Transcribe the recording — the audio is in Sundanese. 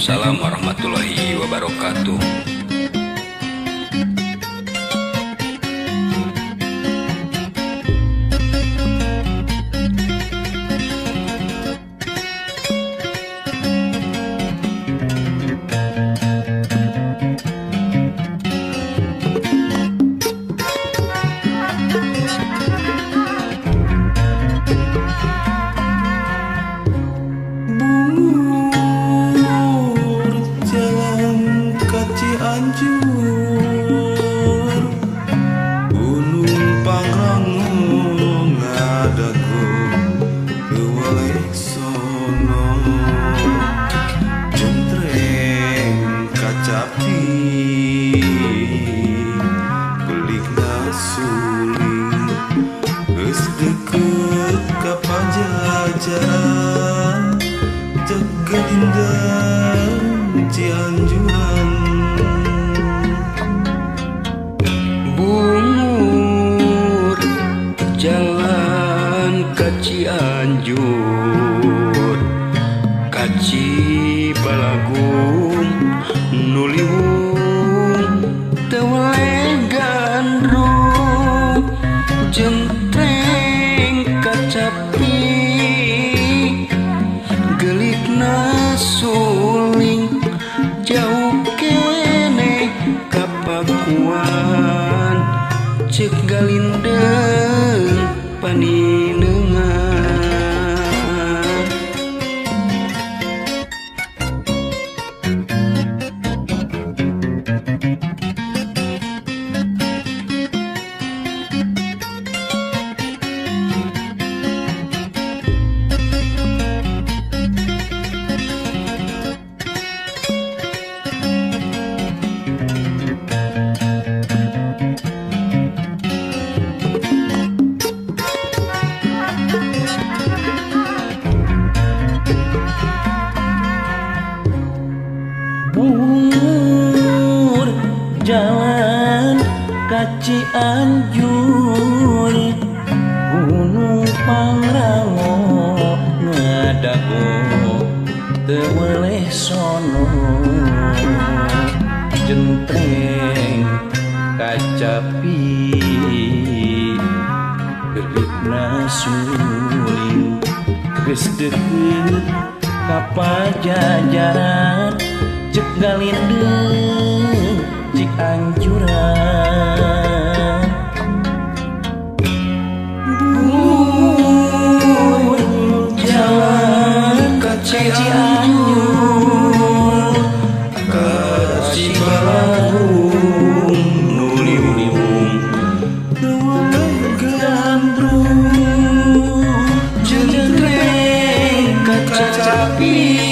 Waalaikumsalam warahmatullahi wabarakatuh. Gunung Pangrango ngadago kewalek sono jentreng kacapi belikna suling geus deukeut ka Pajajaran Tegalindang Cianjuran. Bungur jalan ka Cianjur, ka Cibalagum nu liwung teu weleh gandrung jentreng kacapi gelikna suling jauh keneh ka Pakuan ceuk galindeng paninengan. Bungur jalan ka Cianjur, Gunung Pangrango ngadago teu weleh sono jentreng kacapi gelikna suling geus deukeut ka Pajajaran ceuk galindeng Cianjuran. Bungur jalan ka Cianjur, ka Cibalagum nu liwung teu weleh gandrung jentreng kacapi